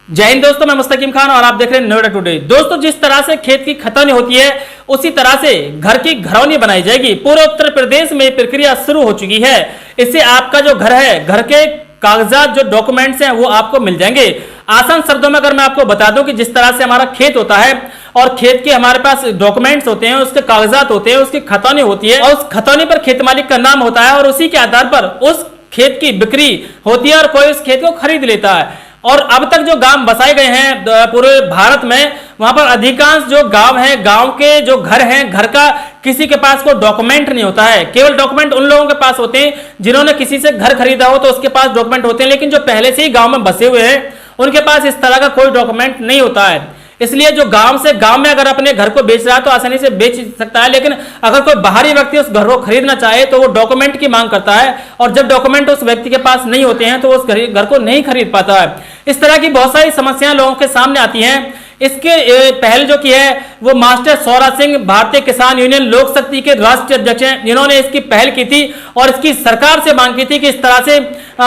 जय हिंद दोस्तों, मैं मुस्तकीम खान और आप देख रहे हैं नोएडा टुडे। दोस्तों, जिस तरह से खेत की खतौनी होती है उसी तरह से घर की घरौनी बनाई जाएगी। पूरे उत्तर प्रदेश में प्रक्रिया शुरू हो चुकी है। इससे आपका जो घर है, घर के कागजात जो डॉक्यूमेंट्स हैं वो आपको मिल जाएंगे। आसान शब्दों में अगर मैं आपको बता दूं कि जिस तरह से हमारा खेत होता है और खेत के हमारे पास डॉक्यूमेंट्स होते हैं, उसके कागजात होते हैं, उसकी खतौनी होती है और उस खतौनी पर खेत मालिक का नाम होता है और उसी के आधार पर उस खेत की बिक्री होती है और कोई उस खेत को खरीद लेता है। और अब तक जो गांव बसाए गए हैं पूरे भारत में, वहां पर अधिकांश जो गांव हैं, गांव के जो घर हैं, घर का किसी के पास कोई डॉक्यूमेंट नहीं होता है। केवल डॉक्यूमेंट उन लोगों के पास होते हैं जिन्होंने किसी से घर खरीदा हो तो उसके पास डॉक्यूमेंट होते हैं, लेकिन जो पहले से ही गांव में बसे हुए हैं उनके पास इस तरह का कोई डॉक्यूमेंट नहीं होता है। इसलिए जो गांव से गांव में अगर अपने घर को बेच रहा है तो आसानी से बेच सकता है, लेकिन अगर कोई बाहरी व्यक्ति उस घर को खरीदना चाहे तो वो डॉक्यूमेंट की मांग करता है और जब डॉक्यूमेंट उस व्यक्ति के पास नहीं होते हैं तो उस घर को नहीं खरीद पाता है। इस तरह की बहुत सारी समस्याएं लोगों के सामने आती हैं। इसके पहल जो की है वो मास्टर सौरा सिंह भारतीय किसान यूनियन लोक शक्ति के राष्ट्रीय अध्यक्ष हैं, जिन्होंने इसकी पहल की थी और इसकी सरकार से मांग की थी कि इस तरह से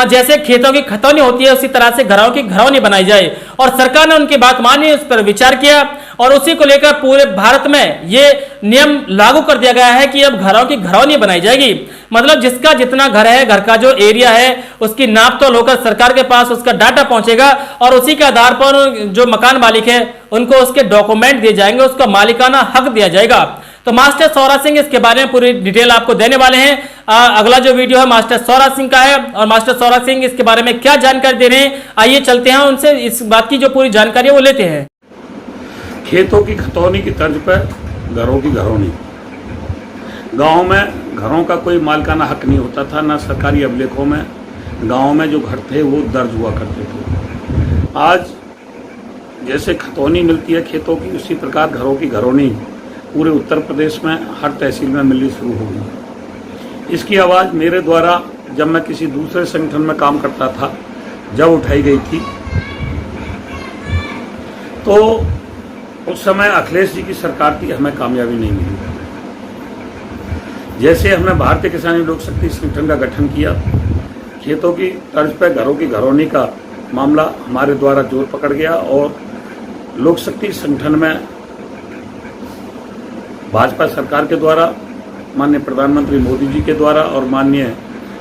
जैसे खेतों की खतौनी होती है उसी तरह से घरों की घरौनी बनाई जाए। और सरकार ने उनकी बात मानी, उस पर विचार किया और उसी को लेकर पूरे भारत में ये नियम लागू कर दिया गया है कि अब घरों की घरौनी बनाई जाएगी। मतलब जिसका जितना घर है, घर का जो एरिया है, उसकी नाप तोल होकर सरकार के पास उसका डाटा पहुंचेगा और उसी के आधार पर जो मकान मालिक है उनको उसके डॉक्यूमेंट दिए जाएंगे, उसका मालिकाना हक दिया जाएगा। तो मास्टर सौरा सिंह इसके बारे में पूरी डिटेल आपको देने वाले हैं। अगला जो वीडियो है मास्टर सौरा सिंह का है और मास्टर सौरा सिंह इसके बारे में क्या जानकारी दे रहे हैं, आइए चलते हैं उनसे इस बात की जो पूरी जानकारी है वो लेते हैं। खेतों की खतौनी की तर्ज पर घरों की घरौनी। गांव में घरों का कोई मालिकाना हक नहीं होता था, ना सरकारी अभिलेखों में गांव में जो घर थे वो दर्ज हुआ करते थे। आज जैसे खतौनी मिलती है खेतों की, उसी प्रकार घरों की घरौनी पूरे उत्तर प्रदेश में हर तहसील में मिलनी शुरू हो गई। इसकी आवाज़ मेरे द्वारा जब मैं किसी दूसरे संगठन में काम करता था जब उठाई गई थी, तो उस समय अखिलेश जी की सरकार थी, हमें कामयाबी नहीं मिली। जैसे हमने भारतीय किसान लोक शक्ति संगठन का गठन किया, खेतों की तर्ज पर घरों की घरौनी का मामला हमारे द्वारा जोर पकड़ गया और लोक शक्ति संगठन में भाजपा सरकार के द्वारा, माननीय प्रधानमंत्री मोदी जी के द्वारा और माननीय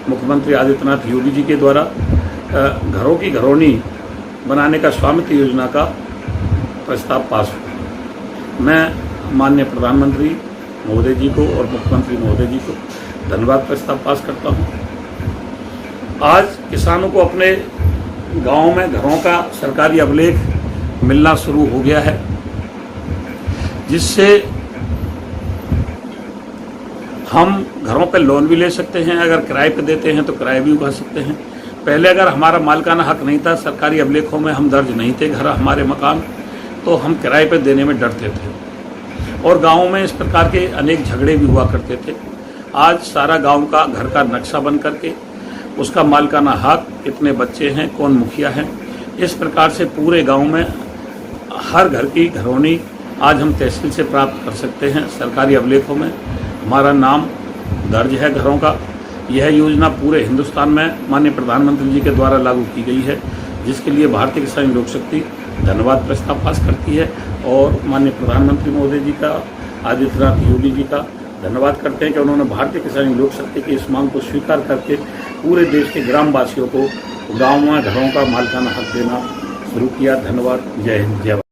मुख्यमंत्री आदित्यनाथ योगी जी के द्वारा घरों की घरौनी बनाने का स्वामित्व योजना का प्रस्ताव पास हुआ। मैं माननीय प्रधानमंत्री महोदय जी को और मुख्यमंत्री महोदय जी को धन्यवाद प्रस्ताव पास करता हूँ। आज किसानों को अपने गांव में घरों का सरकारी अभिलेख मिलना शुरू हो गया है, जिससे हम घरों पे लोन भी ले सकते हैं। अगर किराए पे देते हैं तो किराए भी उठा सकते हैं। पहले अगर हमारा मालिकाना हक नहीं था, सरकारी अभिलेखों में हम दर्ज नहीं थे घर हमारे मकान, तो हम किराए पे देने में डरते थे और गाँव में इस प्रकार के अनेक झगड़े भी हुआ करते थे। आज सारा गाँव का घर का नक्शा बन करके उसका मालिकाना हक, कितने बच्चे हैं, कौन मुखिया है, इस प्रकार से पूरे गाँव में हर घर की घरौनी आज हम तहसील से प्राप्त कर सकते हैं। सरकारी अभिलेखों में हमारा नाम दर्ज है घरों का। यह योजना पूरे हिंदुस्तान में माननीय प्रधानमंत्री जी के द्वारा लागू की गई है, जिसके लिए भारतीय किसान लोक शक्ति धन्यवाद प्रस्ताव पास करती है और माननीय प्रधानमंत्री महोदय जी का, आदित्यनाथ योगी जी का धन्यवाद करते हैं कि उन्होंने भारतीय किसान लोक शक्ति की इस मांग को स्वीकार करके पूरे देश के ग्रामवासियों को गाँव में घरों का मालिकाना हक देना शुरू किया। धन्यवाद। जय हिंद, जय भारत।